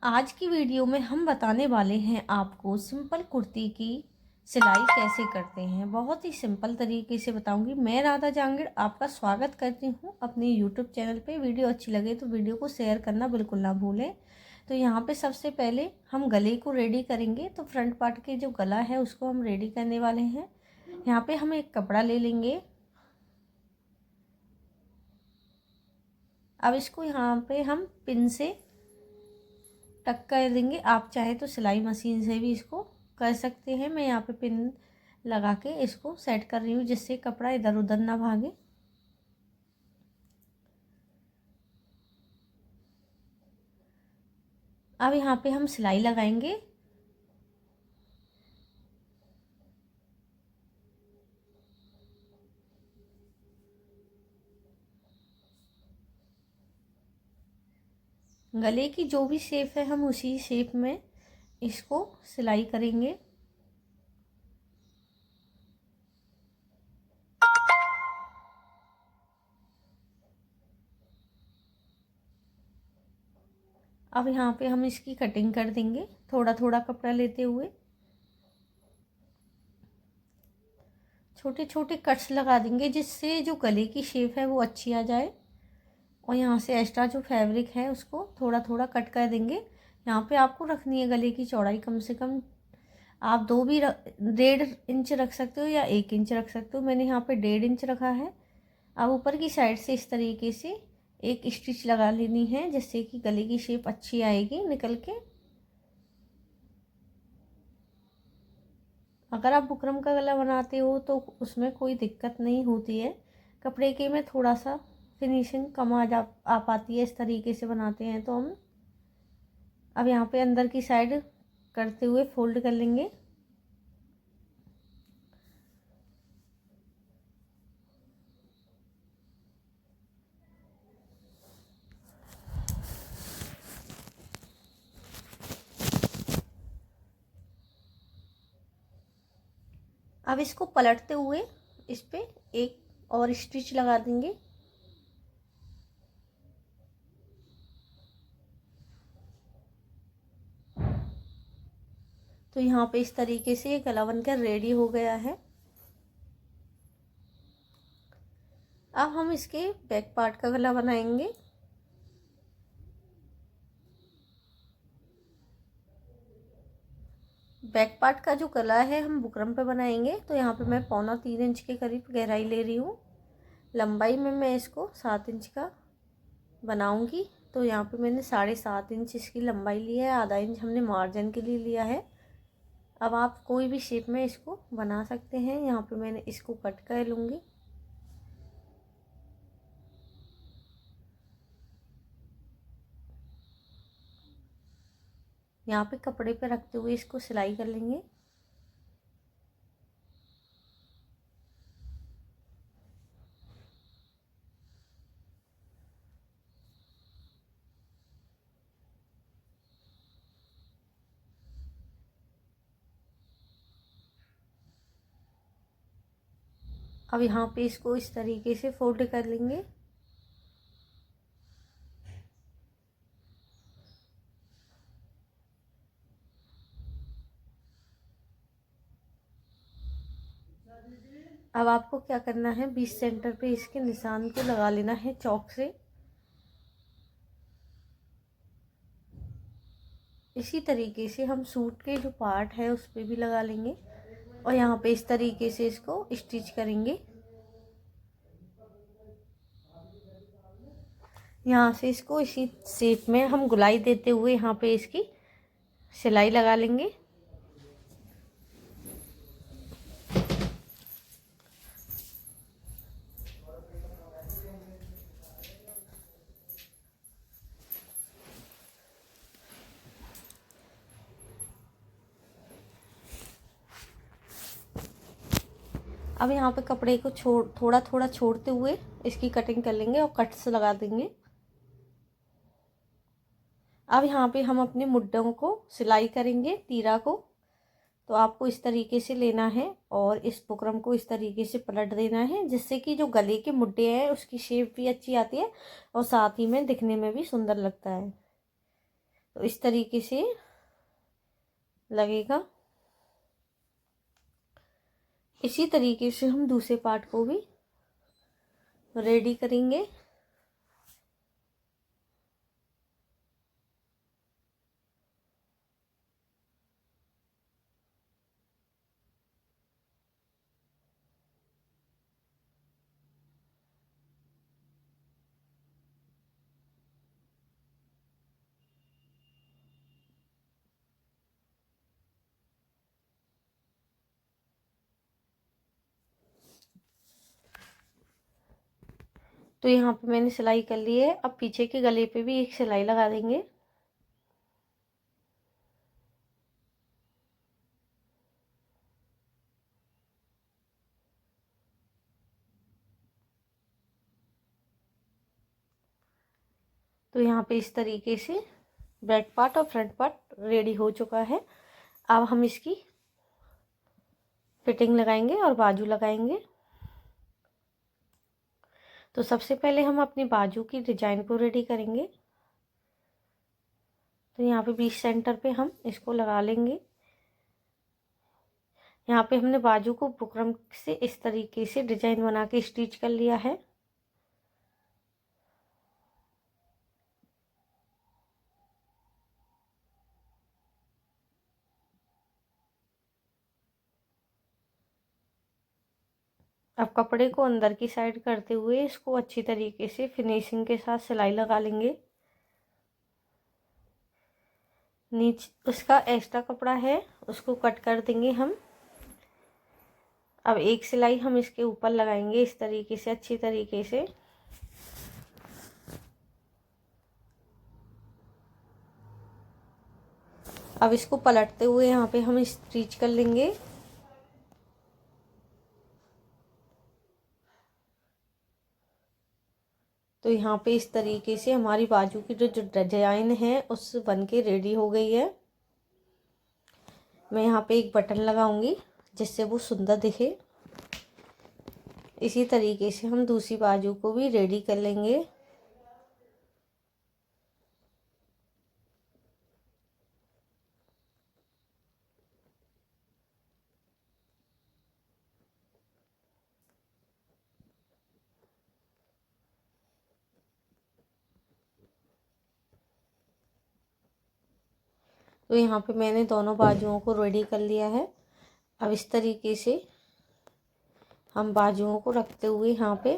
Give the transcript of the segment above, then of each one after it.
आज की वीडियो में हम बताने वाले हैं आपको सिंपल कुर्ती की सिलाई कैसे करते हैं। बहुत ही सिंपल तरीके से बताऊंगी। मैं राधा जांगड़ आपका स्वागत करती हूं अपने यूट्यूब चैनल पे। वीडियो अच्छी लगे तो वीडियो को शेयर करना बिल्कुल ना भूलें। तो यहाँ पे सबसे पहले हम गले को रेडी करेंगे। तो फ्रंट पार्ट के जो गला है उसको हम रेडी करने वाले हैं। यहाँ पे हम एक कपड़ा ले लेंगे। अब इसको यहाँ पे हम पिन से टक कर देंगे। आप चाहे तो सिलाई मशीन से भी इसको कर सकते हैं। मैं यहाँ पे पिन लगा के इसको सेट कर रही हूँ जिससे कपड़ा इधर उधर ना भागे। अब यहाँ पे हम सिलाई लगाएंगे। गले की जो भी शेप है हम उसी शेप में इसको सिलाई करेंगे। अब यहाँ पे हम इसकी कटिंग कर देंगे थोड़ा थोड़ा कपड़ा लेते हुए। छोटे छोटे कट्स लगा देंगे जिससे जो गले की शेप है वो अच्छी आ जाए। और यहाँ से एक्स्ट्रा जो फैब्रिक है उसको थोड़ा थोड़ा कट कर देंगे। यहाँ पे आपको रखनी है गले की चौड़ाई कम से कम आप 1.5 इंच रख सकते हो या 1 इंच रख सकते हो। मैंने यहाँ पे 1.5 इंच रखा है। अब ऊपर की साइड से इस तरीके से एक स्टिच लगा लेनी है जिससे कि गले की शेप अच्छी आएगी निकल के। अगर आप बुकरम का गला बनाते हो तो उसमें कोई दिक्कत नहीं होती है। कपड़े के में थोड़ा सा फिनिशिंग कम आ पाती है। इस तरीके से बनाते हैं तो हम अब यहाँ पे अंदर की साइड करते हुए फोल्ड कर लेंगे। अब इसको पलटते हुए इस पे एक और स्टिच लगा देंगे। तो यहाँ पे इस तरीके से ये गला बनकर रेडी हो गया है। अब हम इसके बैक पार्ट का गला बनाएंगे। बैक पार्ट का जो गला है हम बुकरम पे बनाएंगे। तो यहाँ पे मैं 2.25 इंच के करीब गहराई ले रही हूँ। लंबाई में मैं इसको 7 इंच का बनाऊंगी। तो यहाँ पे मैंने 7.5 इंच इसकी लंबाई ली है। आधा इंच हमने मार्जिन के लिए लिया है। अब आप कोई भी शेप में इसको बना सकते हैं। यहाँ पे मैंने इसको कट कर लूँगी। यहाँ पे कपड़े पे रखते हुए इसको सिलाई कर लेंगे। अब यहाँ पे इसको इस तरीके से फोल्ड कर लेंगे। अब आपको क्या करना है, 20 सेंटर पे इसके निशान को लगा लेना है चौक से। इसी तरीके से हम सूट के जो पार्ट है उस पर भी लगा लेंगे। और यहाँ पे इस तरीके से इसको स्टिच करेंगे। यहाँ से इसको इसी शेप में हम गुलाई देते हुए यहाँ पे इसकी सिलाई लगा लेंगे। अब यहाँ पे कपड़े को थोड़ा थोड़ा छोड़ते हुए इसकी कटिंग कर लेंगे और कट्स लगा देंगे। अब यहाँ पे हम अपने मुड्ढों को सिलाई करेंगे, तीरा को। तो आपको इस तरीके से लेना है और इस बुकरम को इस तरीके से पलट देना है जिससे कि जो गले के मुड्ढे हैं उसकी शेप भी अच्छी आती है और साथ ही में दिखने में भी सुंदर लगता है। तो इस तरीके से लगेगा। इसी तरीके से हम दूसरे पार्ट को भी रेडी करेंगे। तो यहाँ पे मैंने सिलाई कर ली है। अब पीछे के गले पे भी एक सिलाई लगा देंगे। तो यहाँ पे इस तरीके से बैक पार्ट और फ्रंट पार्ट रेडी हो चुका है। अब हम इसकी फिटिंग लगाएंगे और बाजू लगाएंगे। तो सबसे पहले हम अपनी बाजू की डिजाइन को रेडी करेंगे। तो यहाँ पे बीच सेंटर पे हम इसको लगा लेंगे। यहाँ पे हमने बाजू को बुकरम से इस तरीके से डिजाइन बना के स्टिच कर लिया है। अब कपड़े को अंदर की साइड करते हुए इसको अच्छी तरीके से फिनिशिंग के साथ सिलाई लगा लेंगे। नीचे उसका एक्स्ट्रा कपड़ा है उसको कट कर देंगे हम। अब एक सिलाई हम इसके ऊपर लगाएंगे इस तरीके से अच्छी तरीके से। अब इसको पलटते हुए यहाँ पे हम स्टिच कर लेंगे। तो यहाँ पे इस तरीके से हमारी बाजू की जो डिजाइन है उस बन के रेडी हो गई है। मैं यहाँ पे एक बटन लगाऊंगी जिससे वो सुंदर दिखे। इसी तरीके से हम दूसरी बाजू को भी रेडी कर लेंगे। तो यहाँ पे मैंने दोनों बाजुओं को रेडी कर लिया है। अब इस तरीके से हम बाजुओं को रखते हुए यहाँ पे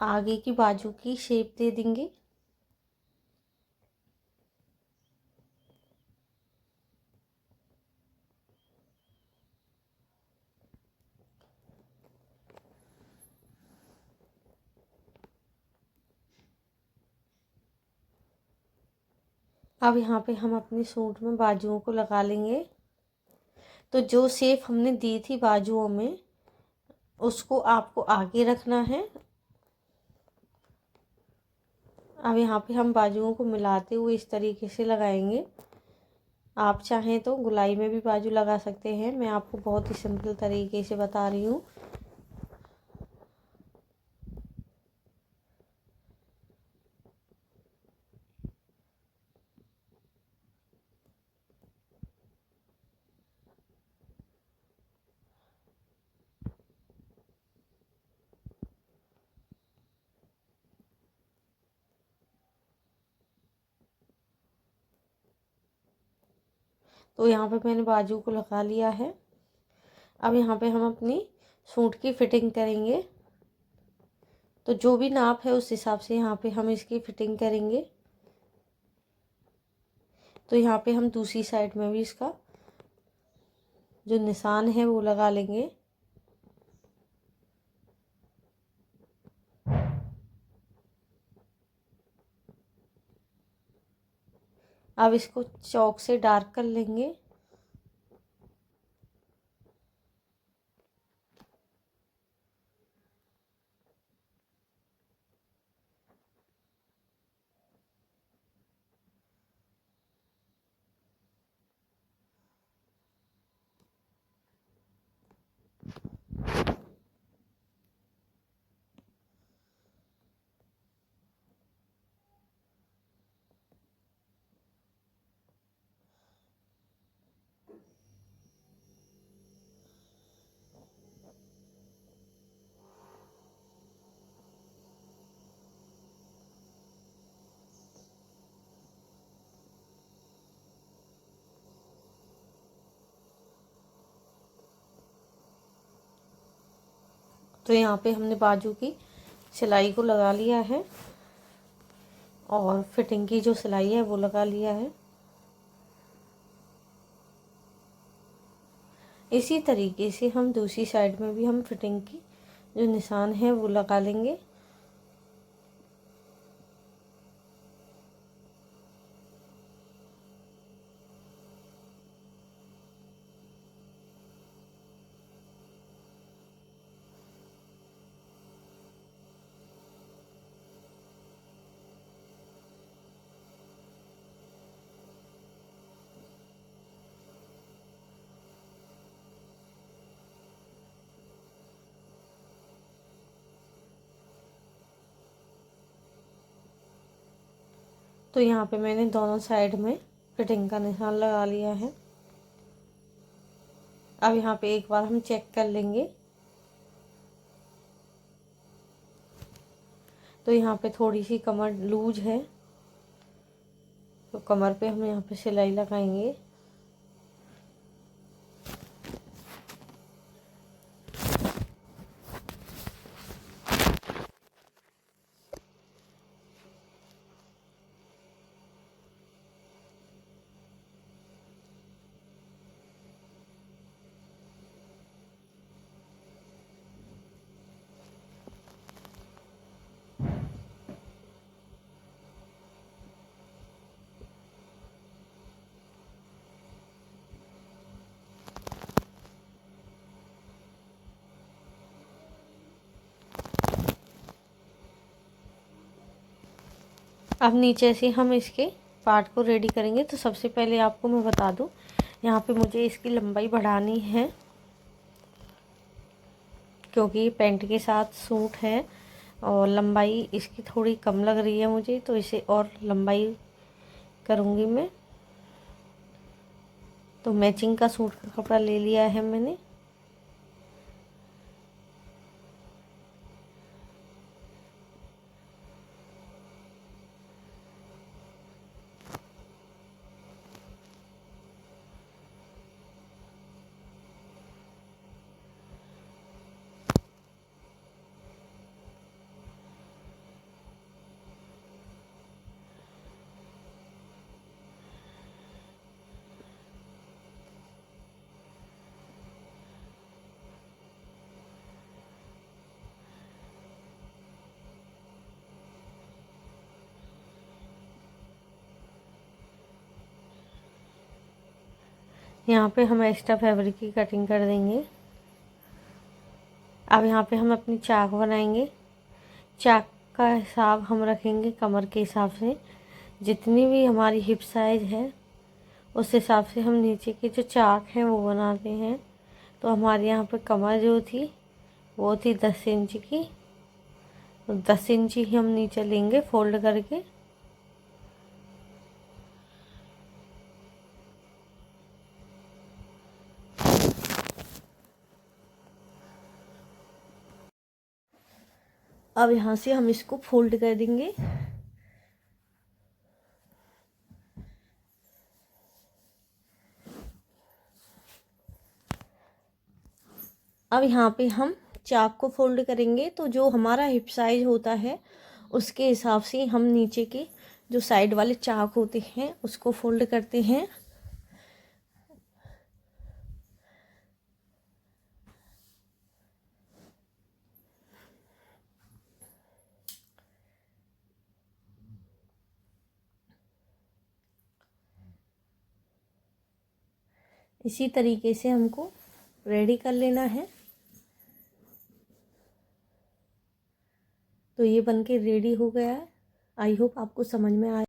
आगे की बाजू की शेप दे देंगे। अब यहाँ पे हम अपनी सूट में बाजुओं को लगा लेंगे। तो जो शेप हमने दी थी बाजुओं में उसको आपको आगे रखना है। अब यहाँ पे हम बाजुओं को मिलाते हुए इस तरीके से लगाएंगे। आप चाहें तो गुलाई में भी बाजू लगा सकते हैं। मैं आपको बहुत ही सिंपल तरीके से बता रही हूँ। तो यहाँ पे मैंने बाजू को लगा लिया है। अब यहाँ पे हम अपनी सूट की फिटिंग करेंगे। तो जो भी नाप है उस हिसाब से यहाँ पे हम इसकी फिटिंग करेंगे। तो यहाँ पे हम दूसरी साइड में भी इसका जो निशान है वो लगा लेंगे। अब इसको चौक से डार्क कर लेंगे। तो यहाँ पे हमने बाजू की सिलाई को लगा लिया है और फिटिंग की जो सिलाई है वो लगा लिया है। इसी तरीके से हम दूसरी साइड में भी हम फिटिंग की जो निशान है वो लगा लेंगे। तो यहाँ पे मैंने दोनों साइड में फिटिंग का निशान लगा लिया है। अब यहाँ पे एक बार हम चेक कर लेंगे। तो यहाँ पे थोड़ी सी कमर लूज है, तो कमर पे हम यहाँ पे सिलाई लगाएंगे। अब नीचे से हम इसके पार्ट को रेडी करेंगे। तो सबसे पहले आपको मैं बता दूं, यहाँ पे मुझे इसकी लंबाई बढ़ानी है क्योंकि ये पैंट के साथ सूट है और लंबाई इसकी थोड़ी कम लग रही है मुझे, तो इसे और लंबाई करूँगी मैं। तो मैचिंग का सूट का कपड़ा ले लिया है मैंने। यहाँ पे हम एक्स्ट्रा फैब्रिक की कटिंग कर देंगे। अब यहाँ पे हम अपनी चाक बनाएंगे। चाक का हिसाब हम रखेंगे कमर के हिसाब से, जितनी भी हमारी हिप साइज है उस हिसाब से हम नीचे की जो चाक है वो बनाते हैं। तो हमारे यहाँ पे कमर जो थी वो थी 10 इंच की, तो 10 इंच ही हम नीचे लेंगे फोल्ड करके। अब यहाँ से हम इसको फोल्ड कर देंगे। अब यहाँ पे हम चाक को फोल्ड करेंगे। तो जो हमारा हिप साइज होता है उसके हिसाब से हम नीचे के जो साइड वाले चाक होते हैं उसको फोल्ड करते हैं। इसी तरीके से हमको रेडी कर लेना है। तो ये बनके रेडी हो गया है। आई होप आपको समझ में आए।